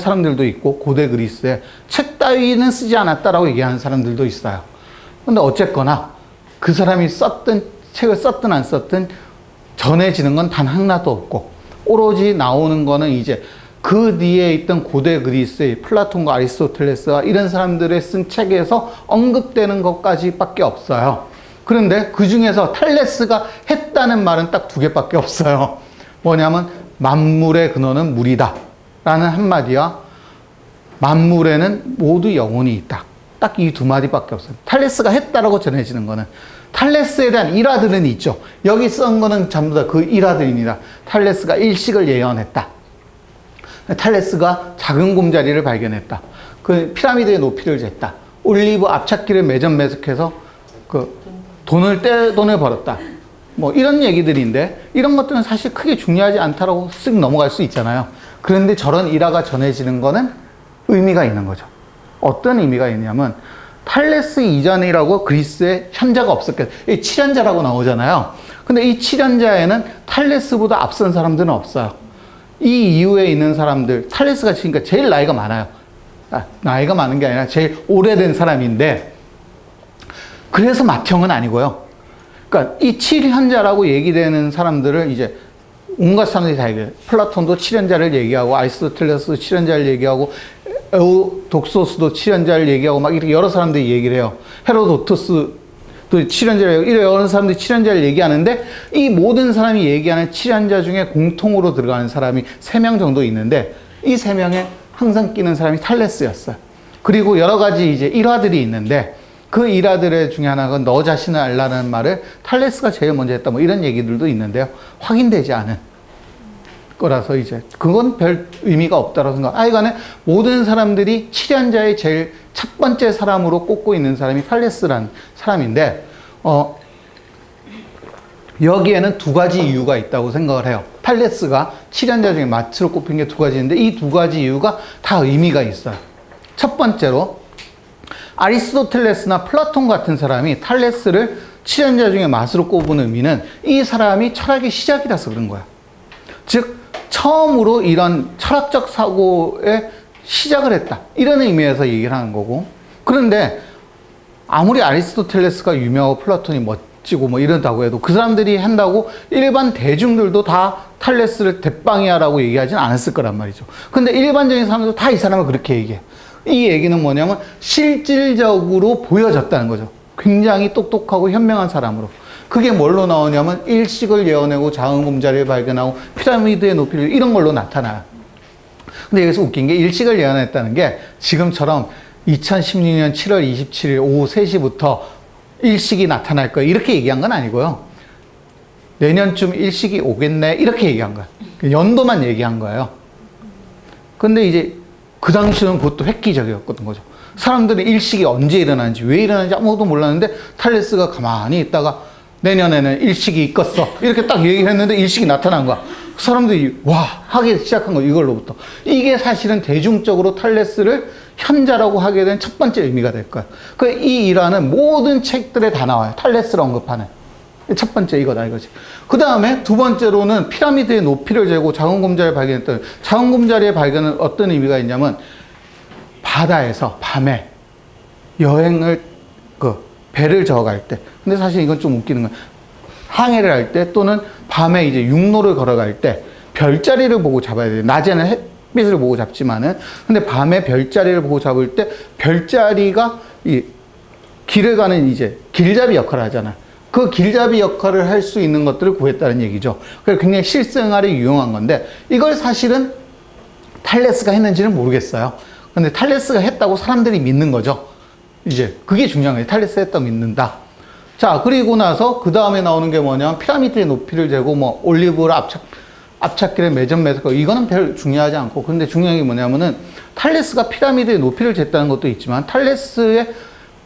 사람들도 있고 고대 그리스에 책 따위는 쓰지 않았다라고 얘기하는 사람들도 있어요. 근데 어쨌거나 그 사람이 썼든 책을 썼든 안 썼든 전해지는 건 단 하나도 없고 오로지 나오는 거는 이제 그 뒤에 있던 고대 그리스의 플라톤과 아리스토텔레스와 이런 사람들의 쓴 책에서 언급되는 것까지밖에 없어요. 그런데 그 중에서 탈레스가 했다는 말은 딱 두 개밖에 없어요. 뭐냐면 만물의 근원은 물이다 라는 한마디와 만물에는 모두 영혼이 있다. 딱 이 두 마디밖에 없어요. 탈레스가 했다라고 전해지는 거는. 탈레스에 대한 일화들은 있죠. 여기 쓴 거는 전부 다 그 일화들입니다. 탈레스가 일식을 예언했다. 탈레스가 작은 곰자리를 발견했다. 그 피라미드의 높이를 쟀다. 올리브 앞찾기를 매점매석해서 그 돈을 벌었다. 뭐 이런 얘기들인데 이런 것들은 사실 크게 중요하지 않다라고 쓱 넘어갈 수 있잖아요. 그런데 저런 일화가 전해지는 거는 의미가 있는 거죠. 어떤 의미가 있냐면 탈레스 이전이라고 그리스에 현자가 없었겠죠. 이 7현자라고 나오잖아요. 근데 이 7현자에는 탈레스보다 앞선 사람들은 없어요. 이 이후에 있는 사람들, 탈레스가 그러니까 제일 나이가 많아요. 나이가 많은 게 아니라 제일 오래된 사람인데 그래서 맏형은 아니고요. 그러니까 이 7현자라고 얘기되는 사람들을 이제 온갖 사람들이 다 얘기해요. 플라톤도 7현자를 얘기하고 아리스토텔레스도 7현자를 얘기하고 에우독소스도 7현자를 얘기하고 막 이렇게 여러 사람들이 얘기를 해요. 헤로도토스도 7현자를 얘기하고 이런 여러 사람들이 7현자를 얘기하는데 이 모든 사람이 얘기하는 7현자 중에 공통으로 들어가는 사람이 3명 정도 있는데 이 3명에 항상 끼는 사람이 탈레스였어요. 그리고 여러 가지 이제 일화들이 있는데 그 일화들 중에 하나가 너 자신을 알라는 말을 탈레스가 제일 먼저 했다. 뭐 이런 얘기들도 있는데요. 확인되지 않은 거라서 이제 그건 별 의미가 없다고 생각. 하여간에 모든 사람들이 7현자의 제일 첫 번째 사람으로 꼽고 있는 사람이 탈레스라는 사람인데 여기에는 두 가지 이유가 있다고 생각을 해요. 탈레스가 7현자 중에 마츠로 꼽힌 게 두 가지인데 이 두 가지 이유가 다 의미가 있어요. 첫 번째로 아리스토텔레스나 플라톤 같은 사람이 탈레스를 7현자 중에 마스로 꼽은 의미는 이 사람이 철학의 시작이라서 그런 거야. 즉 처음으로 이런 철학적 사고에 시작을 했다. 이런 의미에서 얘기를 하는 거고. 그런데 아무리 아리스토텔레스가 유명하고 플라톤이 멋지고 뭐 이런다고 해도 그 사람들이 한다고 일반 대중들도 다 탈레스를 대빵이야라고 얘기하진 않았을 거란 말이죠. 근데 일반적인 사람들도 다 이 사람을 그렇게 얘기해. 이 얘기는 뭐냐면 실질적으로 보여졌다는 거죠. 굉장히 똑똑하고 현명한 사람으로. 그게 뭘로 나오냐면 일식을 예언하고 작은 곰자리를 발견하고 피라미드의 높이를 이런 걸로 나타나요. 근데 여기서 웃긴 게 일식을 예언했다는 게 지금처럼 2016년 7월 27일 오후 3시부터 일식이 나타날 거야 이렇게 얘기한 건 아니고요. 내년쯤 일식이 오겠네 이렇게 얘기한 거야. 연도만 얘기한 거예요. 근데 이제 그 당시는 그것도 획기적이었거든 거죠. 사람들이 일식이 언제 일어나는지 왜 일어나는지 아무것도 몰랐는데 탈레스가 가만히 있다가 내년에는 일식이 있겠어 이렇게 딱 얘기를 했는데 일식이 나타난 거야. 사람들이 와 하기 시작한 거 이걸로부터. 이게 사실은 대중적으로 탈레스를 현자라고 하게 된 첫 번째 의미가 될 거야. 이 일화는 모든 책들에 다 나와요. 탈레스를 언급하는 첫 번째 이거다 이거지. 그 다음에 두 번째로는 피라미드의 높이를 재고 작은 곰자리를 발견했던 작은 곰자리의 발견은 어떤 의미가 있냐면 바다에서 밤에 여행을 배를 저어갈 때. 근데 사실 이건 좀 웃기는 거야. 항해를 할 때 또는 밤에 이제 육로를 걸어갈 때 별자리를 보고 잡아야 돼요. 낮에는 햇빛을 보고 잡지만은. 근데 밤에 별자리를 보고 잡을 때 별자리가 이 길을 가는 이제 길잡이 역할을 하잖아. 그 길잡이 역할을 할 수 있는 것들을 구했다는 얘기죠. 그래서 굉장히 실생활에 유용한 건데 이걸 사실은 탈레스가 했는지는 모르겠어요. 근데 탈레스가 했다고 사람들이 믿는 거죠. 이제 그게 중요한 거예요. 탈레스 했다고 믿는다. 자, 그리고 나서 그 다음에 나오는 게 뭐냐면 피라미드의 높이를 재고 뭐 올리브를 앞찾기를 매점매석 이거는 별 중요하지 않고 근데 중요한 게 뭐냐면은 탈레스가 피라미드의 높이를 쟀다는 것도 있지만 탈레스의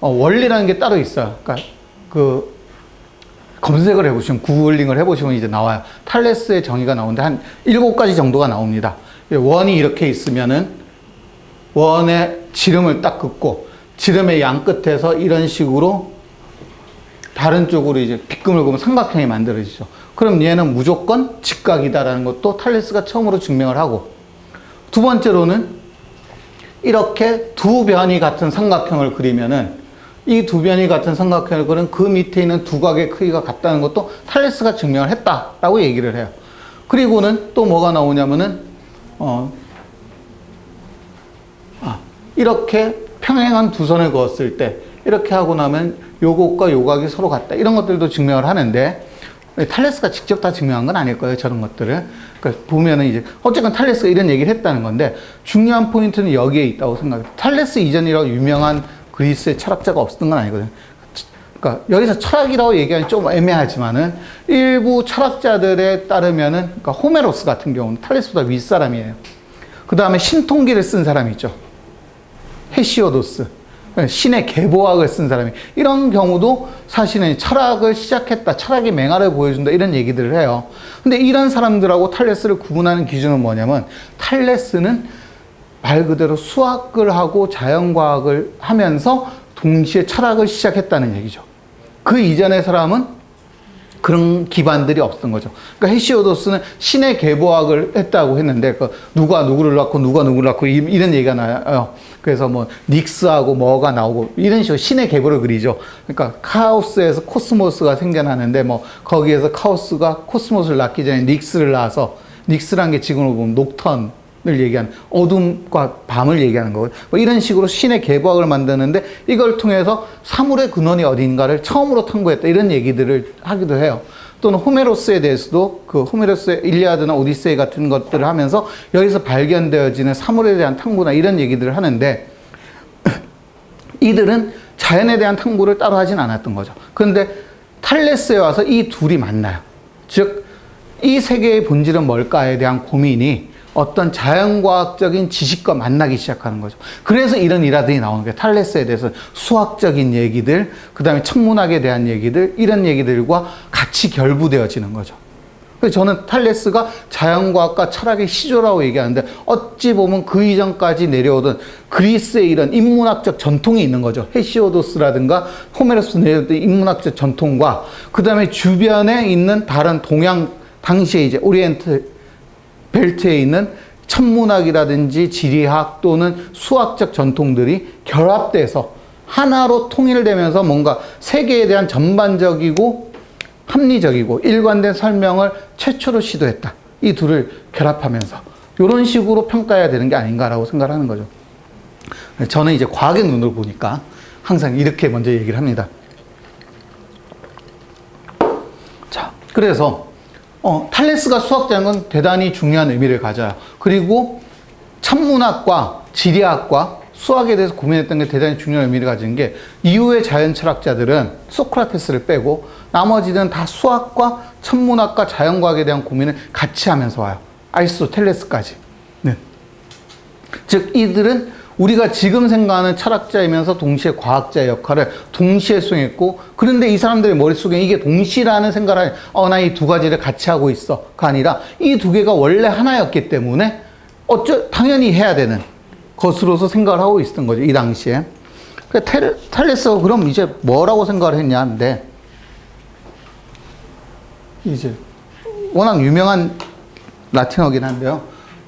원리라는 게 따로 있어요. 그러니까 검색을 해보시면 구글링을 해보시면 이제 나와요. 탈레스의 정의가 나오는데 한 7가지 정도가 나옵니다. 원이 이렇게 있으면은 원에 지름을 딱 긋고 지름의 양 끝에서 이런 식으로 다른 쪽으로 이제 빗금을 그으면 삼각형이 만들어지죠. 그럼 얘는 무조건 직각이다라는 것도 탈레스가 처음으로 증명을 하고 두 번째로는 이렇게 두 변이 같은 삼각형을 그리면은 이 두 변이 같은 삼각형을 그린 그 밑에 있는 두각의 크기가 같다는 것도 탈레스가 증명을 했다라고 얘기를 해요. 그리고는 또 뭐가 나오냐면은 이렇게 평행한 두 선을 그었을 때 이렇게 하고 나면 요것과 요각이 서로 같다. 이런 것들도 증명을 하는데 탈레스가 직접 다 증명한 건 아닐 거예요. 저런 것들을. 그러니까 보면은 이제 어쨌든 탈레스가 이런 얘기를 했다는 건데 중요한 포인트는 여기에 있다고 생각해요. 탈레스 이전이라고 유명한 그리스의 철학자가 없었던 건 아니거든요. 그러니까 여기서 철학이라고 얘기하기 좀 애매하지만은 일부 철학자들에 따르면은 그러니까 호메로스 같은 경우는 탈레스보다 윗사람이에요. 그 다음에 신통기를 쓴 사람이 있죠. 헤시오도스. 신의 계보학을 쓴 사람이. 이런 경우도 사실은 철학을 시작했다. 철학의 맹활을 보여준다. 이런 얘기들을 해요. 근데 이런 사람들하고 탈레스를 구분하는 기준은 뭐냐면 탈레스는 말 그대로 수학을 하고 자연과학을 하면서 동시에 철학을 시작했다는 얘기죠. 그 이전의 사람은 그런 기반들이 없었던 거죠. 그러니까 헤시오도스는 신의 계보학을 했다고 했는데 누가 누구를 낳고 누가 누구를 낳고 이런 얘기가 나요. 그래서 뭐 닉스하고 뭐가 나오고 이런 식으로 신의 계보를 그리죠. 그러니까 카오스에서 코스모스가 생겨나는데 뭐 거기에서 카오스가 코스모스를 낳기 전에 닉스를 낳아서 닉스란 게 지금으로 보면 녹턴 을 얘기하는 어둠과 밤을 얘기하는 거고 뭐 이런 식으로 신의 계보학을 만드는데 이걸 통해서 사물의 근원이 어딘가를 처음으로 탐구했다 이런 얘기들을 하기도 해요. 또는 호메로스에 대해서도 그 호메로스의 일리아드나 오디세이 같은 것들을 하면서 여기서 발견되어지는 사물에 대한 탐구나 이런 얘기들을 하는데 이들은 자연에 대한 탐구를 따로 하진 않았던 거죠. 그런데 탈레스에 와서 이 둘이 만나요. 즉 이 세계의 본질은 뭘까에 대한 고민이 어떤 자연과학적인 지식과 만나기 시작하는 거죠. 그래서 이런 일화들이 나오는 거예요. 탈레스에 대해서 수학적인 얘기들, 그 다음에 천문학에 대한 얘기들, 이런 얘기들과 같이 결부되어지는 거죠. 그래서 저는 탈레스가 자연과학과 철학의 시조라고 얘기하는데 어찌 보면 그 이전까지 내려오던 그리스의 이런 인문학적 전통이 있는 거죠. 헤시오도스라든가 호메로스 내려오던 인문학적 전통과 그 다음에 주변에 있는 다른 동양, 당시에 이제 오리엔트 벨트에 있는 천문학이라든지 지리학 또는 수학적 전통들이 결합돼서 하나로 통일되면서 뭔가 세계에 대한 전반적이고 합리적이고 일관된 설명을 최초로 시도했다. 이 둘을 결합하면서 이런 식으로 평가해야 되는 게 아닌가라고 생각하는 거죠. 저는 이제 과학의 눈으로 보니까 항상 이렇게 먼저 얘기를 합니다. 자, 그래서 탈레스가 수학자인 건 대단히 중요한 의미를 가져요. 그리고 천문학과 지리학과 수학에 대해서 고민했던 게 대단히 중요한 의미를 가지는 게 이후의 자연 철학자들은 소크라테스를 빼고 나머지는 다 수학과 천문학과 자연과학에 대한 고민을 같이 하면서 와요. 아리스토텔레스까지. 네. 즉 이들은 우리가 지금 생각하는 철학자이면서 동시에 과학자의 역할을 동시에 수행했고 그런데 이 사람들의 머릿속에 이게 동시라는 생각을 나 이 두 가지를 같이 하고 있어가 아니라 이 두 개가 원래 하나였기 때문에 당연히 해야 되는 것으로서 생각을 하고 있었던 거죠. 이 당시에. 탈레스가 그럼 이제 뭐라고 생각을 했냐인데 이제 워낙 유명한 라틴어긴 한데요.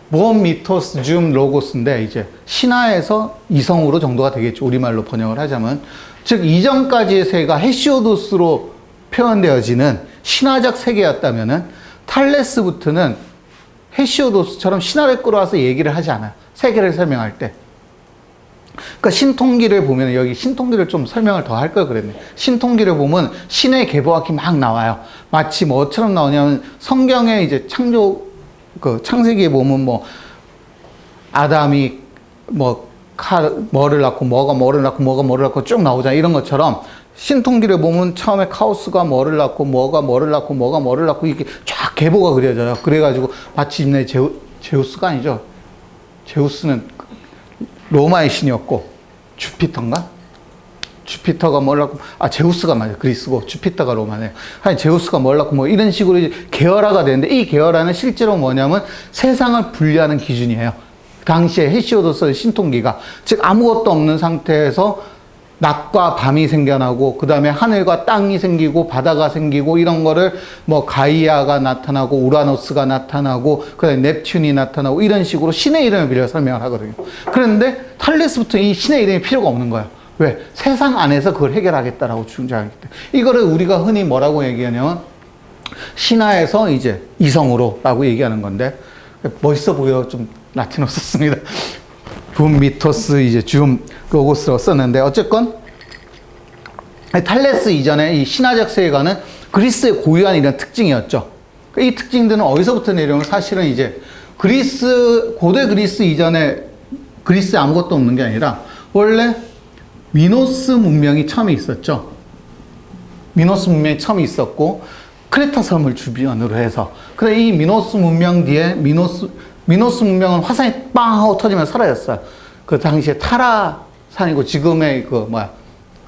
몬 미토스 줌 로고스인데 이제 신화에서 이성으로 정도가 되겠죠. 우리말로 번역을 하자면. 즉 이전까지의 세계가 헤시오도스로 표현되어지는 신화적 세계였다면은 탈레스부터는 헤시오도스처럼 신화를 끌어와서 얘기를 하지 않아요. 세계를 설명할 때. 그러니까 신통기를 보면 여기 신통기를 좀 설명을 더 할 걸 그랬네. 신통기를 보면 신의 계보학이 막 나와요. 마치 뭐처럼 나오냐면 성경에 이제 창세기에 보면 뭐 아담이 뭐를 낳고 뭐가 뭐를 낳고 뭐가 뭐를 낳고 쭉 나오잖아. 이런 것처럼 신통기를 보면 처음에 카오스가 뭐를 낳고 뭐가 뭐를 낳고 뭐가 뭐를 낳고 이렇게 쫙 계보가 그려져요. 그래가지고 마치 제우스가 아니죠. 제우스는 로마의 신이었고 주피터인가? 주피터가 뭘 낳고 제우스가 맞아요. 그리스고 주피터가 로마네요. 아니 제우스가 뭘 낳고 뭐 이런 식으로 이제 계열화가 되는데 이 계열화는 실제로 뭐냐면 세상을 분류하는 기준이에요. 당시에 헤시오도스의 신통기가 즉 아무것도 없는 상태에서 낮과 밤이 생겨나고, 그 다음에 하늘과 땅이 생기고, 바다가 생기고, 이런 거를 뭐 가이아가 나타나고, 우라노스가 나타나고, 그 다음에 넵튠이 나타나고, 이런 식으로 신의 이름을 빌려 설명을 하거든요. 그런데 탈레스부터 이 신의 이름이 필요가 없는 거예요. 왜? 세상 안에서 그걸 해결하겠다라고 주장하기 때문에. 이거를 우리가 흔히 뭐라고 얘기하냐면, 신화에서 이제 이성으로라고 얘기하는 건데, 멋있어 보여 좀 라틴어 썼습니다. 붐 미토스 이제 줌 로고스로 썼는데, 어쨌건 탈레스 이전에 이 신화적 세계관은 그리스의 고유한 이런 특징이었죠. 이 특징들은 어디서부터 내려오면 사실은 이제 고대 그리스 이전에 그리스에 아무것도 없는 게 아니라 원래 미노스 문명이 처음에 있었죠. 미노스 문명이 처음에 있었고, 크레타 섬을 주변으로 해서. 근데 이 미노스 문명 뒤에 미노스 문명은 화산이 빵 하고 터지면서 사라졌어요. 그 당시에 타라산이고 지금의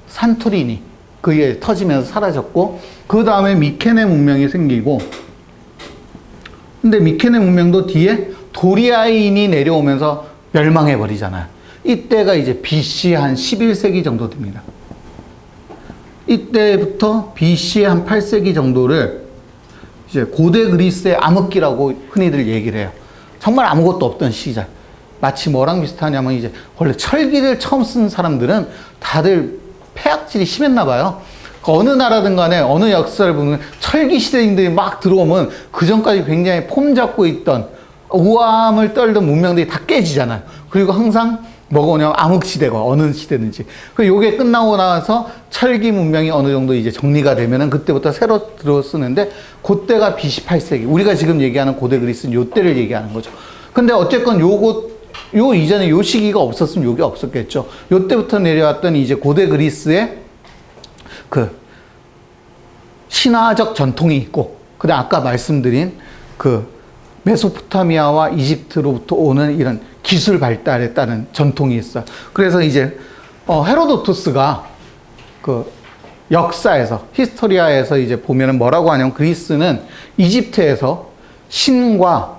산토리니 그게 터지면서 사라졌고, 그 다음에 미케네 문명이 생기고, 근데 미케네 문명도 뒤에 도리아인이 내려오면서 멸망해 버리잖아요. 이때가 이제 BC 한 11세기 정도 됩니다. 이때부터 BC 한 8세기 정도를 이제 고대 그리스의 암흑기라고 흔히들 얘기를 해요. 정말 아무것도 없던 시절. 마치 뭐랑 비슷하냐면 이제 원래 철기를 처음 쓴 사람들은 다들 폐악질이 심했나 봐요. 어느 나라든 간에 어느 역사를 보면 철기 시대인들이 막 들어오면 그 전까지 굉장히 폼 잡고 있던 우아함을 떨던 문명들이 다 깨지잖아요. 그리고 항상 뭐가 오냐면 암흑시대가 어느 시대든지. 요게 끝나고 나서 철기 문명이 어느 정도 이제 정리가 되면은 그때부터 새로 들어 쓰는데, 그때가 BC 8세기. 우리가 지금 얘기하는 고대 그리스는 요때를 얘기하는 거죠. 근데 어쨌건 요 이전에 요 시기가 없었으면 요게 없었겠죠. 요때부터 내려왔던 이제 고대 그리스의 그 신화적 전통이 있고, 그다음 아까 말씀드린 그 메소포타미아와 이집트로부터 오는 이런 기술 발달에 따른 전통이 있어요. 그래서 이제 헤로도토스가 그 역사에서 히스토리아에서 이제 보면은 뭐라고 하냐면, 그리스는 이집트에서 신과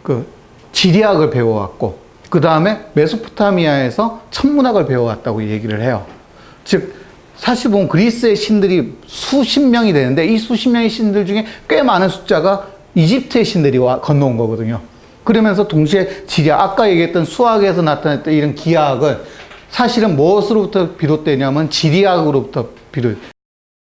그 지리학을 배워왔고, 그 다음에 메소포타미아에서 천문학을 배워왔다고 얘기를 해요. 즉 사실 보면 그리스의 신들이 수십 명이 되는데, 이 수십 명의 신들 중에 꽤 많은 숫자가 이집트의 신들이 건너온 거거든요. 그러면서 동시에 지리학, 아까 얘기했던 수학에서 나타났던 이런 기하학은 사실은 무엇으로부터 비롯되냐면 지리학으로부터